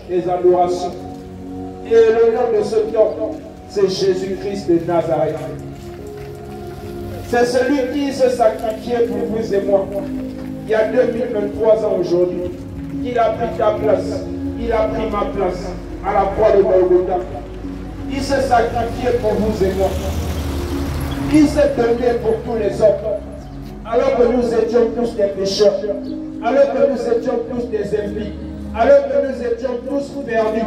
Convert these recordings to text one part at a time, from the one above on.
des adorations. Et le nom de ce homme, c'est Jésus-Christ de Nazareth. C'est celui qui se sacrifiait pour vous et moi. Il y a 2023 ans aujourd'hui. Il a pris ta place. Il a pris ma place à la croix de Golgotha. Il s'est sacrifié pour vous et moi. Il s'est donné pour tous les hommes. Alors que nous étions tous des pécheurs. Alors que nous étions tous des impies. Alors que nous étions tous perdus,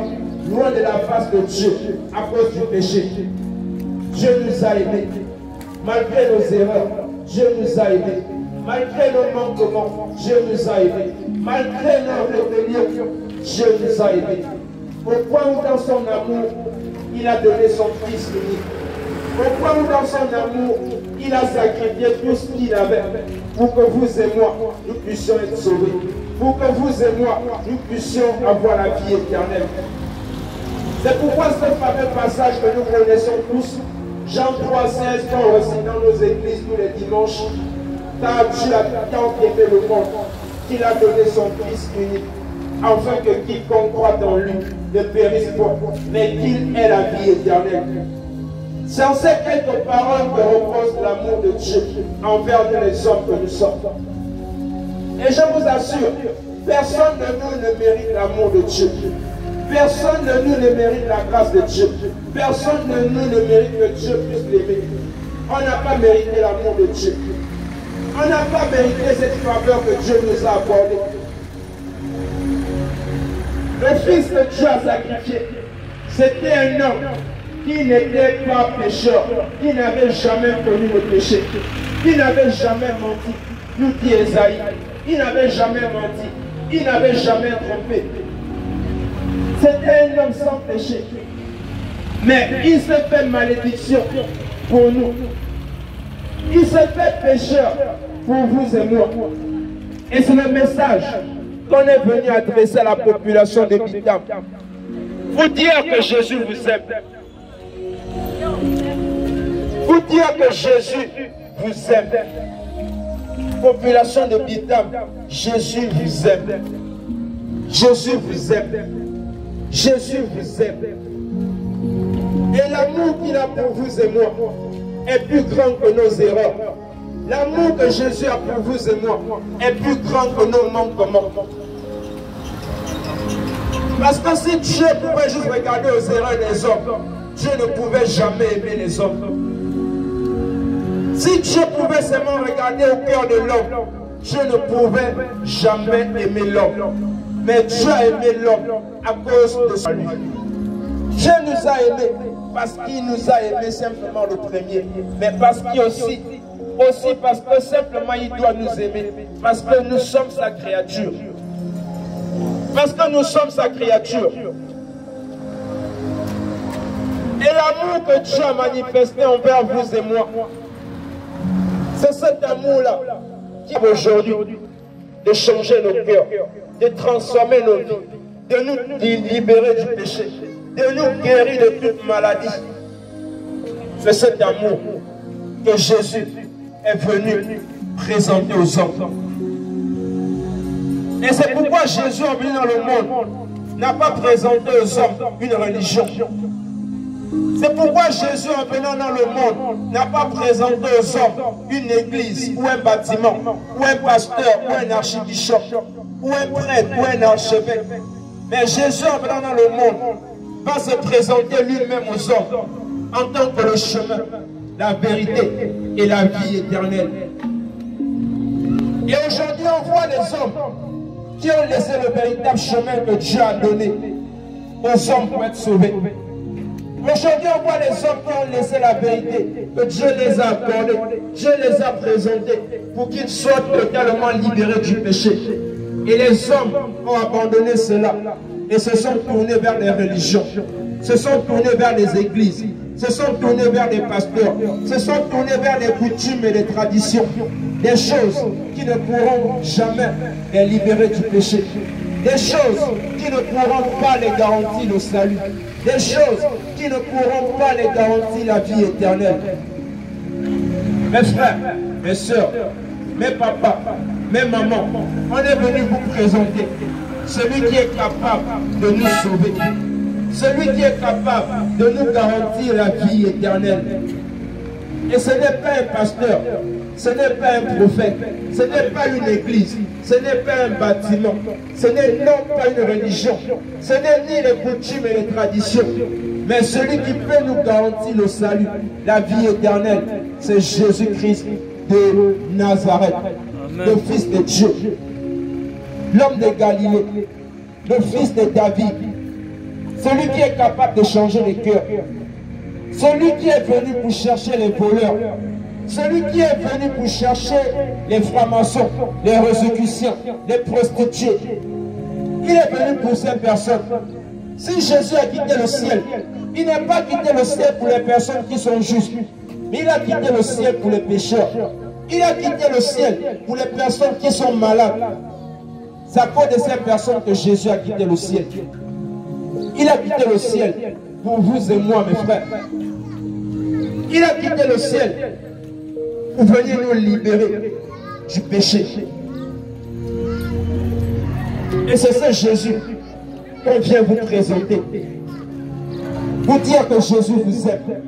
loin de la face de Dieu, à cause du péché. Dieu nous a aimés. Malgré nos erreurs, Dieu nous a aimés. Malgré nos manquements, Dieu nous a aimés. Malgré nos rébellions, Dieu nous a aimés. Au point où dans son amour, il a donné son Fils unique. Au point où dans son amour, il a sacrifié tout ce qu'il avait pour que vous et moi, nous puissions être sauvés. Pour que vous et moi, nous puissions avoir la vie éternelle. C'est pourquoi ce fameux passage que nous connaissons tous, Jean 3, 16, qu'on recite dans nos églises tous les dimanches, car Dieu a tant aimé le monde qu'il a donné son Fils unique, afin que quiconque croit en lui ne périsse pas, mais qu'il ait la vie éternelle. C'est en ces quelques paroles que repose l'amour de Dieu envers nous les hommes que nous sommes. Et je vous assure, personne de nous ne mérite l'amour de Dieu. Personne de nous ne mérite la grâce de Dieu. Personne de nous ne mérite que Dieu puisse l'aimer. On n'a pas mérité l'amour de Dieu. On n'a pas mérité cette faveur que Dieu nous a accordée. Le Fils que Dieu a sacrifié, c'était un homme qui n'était pas pécheur, qui n'avait jamais connu le péché, qui n'avait jamais menti, nous dit Esaïe. Il n'avait jamais menti, il n'avait jamais trompé. C'était un homme sans péché. Mais il s'est fait malédiction pour nous. Il s'est fait pécheur pour vous et moi. Et c'est le message qu'on est venu adresser à la population de Bitam. Vous dire que Jésus vous aime. Vous dire que Jésus vous aime. Population de Bitam, Jésus vous aime. Jésus vous aime. Jésus vous aime. Et l'amour qu'il a pour vous et moi est plus grand que nos erreurs. L'amour que Jésus a pour vous et moi est plus grand que nos manquements. Parce que si Dieu pouvait juste regarder aux erreurs des hommes, Dieu ne pouvait jamais aimer les hommes. Si Dieu pouvait seulement regarder au cœur de l'homme, Dieu ne pouvait jamais aimer l'homme. Mais Dieu a aimé l'homme à cause de son lui. Dieu nous a aimés parce qu'il nous a aimés simplement le premier. Mais parce qu'il aussi parce que simplement il doit nous aimer. Parce que nous sommes sa créature. Parce que nous sommes sa créature. Et l'amour que Dieu a manifesté envers vous et moi, c'est cet amour-là qui aujourd'hui de changer nos cœurs, de transformer nos vies, de nous libérer du péché, de nous guérir de toute maladie. C'est cet amour que Jésus est venu présenter aux hommes. Et c'est pourquoi Jésus, en venant dans le monde, n'a pas présenté aux hommes une religion. C'est pourquoi Jésus, en venant dans le monde, n'a pas présenté aux hommes une église, ou un bâtiment, ou un pasteur, ou un archibishop, ou un prêtre, ou un archevêque. Mais Jésus, en venant dans le monde, va se présenter lui-même aux hommes en tant que le chemin, la vérité et la vie éternelle. Et aujourd'hui, on voit les hommes qui ont laissé le véritable chemin que Dieu a donné aux hommes pour être sauvés. Aujourd'hui, on voit les hommes qui ont laissé la vérité, que Dieu les a accordés, Dieu les a présentés pour qu'ils soient totalement libérés du péché. Et les hommes ont abandonné cela et se sont tournés vers les religions, se sont tournés vers les églises, se sont tournés vers les pasteurs, se sont tournés vers les coutumes et les traditions, des choses qui ne pourront jamais les libérer du péché, des choses qui ne pourront pas les garantir le salut, des choses qui ne pourront pas les garantir la vie éternelle. Mes frères, mes soeurs, mes papas, mes mamans, on est venu vous présenter celui qui est capable de nous sauver, celui qui est capable de nous garantir la vie éternelle. Et ce n'est pas un pasteur, ce n'est pas un prophète, ce n'est pas une église, ce n'est pas un bâtiment, ce n'est non pas une religion, ce n'est ni les coutumes et les traditions, mais celui qui peut nous garantir le salut, la vie éternelle, c'est Jésus-Christ de Nazareth, le Fils de Dieu, l'homme de Galilée, le Fils de David, celui qui est capable de changer les cœurs, celui qui est venu pour chercher les voleurs, celui qui est venu pour chercher les francs-maçons, les exécutions, les prostituées. Il est venu pour ces personnes. Si Jésus a quitté le ciel, il n'a pas quitté le ciel pour les personnes qui sont justes, mais il a quitté le ciel pour les pécheurs. Il a quitté le ciel pour les personnes qui sont malades. C'est à cause de ces personnes que Jésus a quitté le ciel. Il a quitté le ciel pour vous et moi, mes frères. Il a quitté le ciel pour venir nous libérer du péché. Et c'est ce Jésus qu'on vient vous présenter. Vous dire que Jésus vous aime.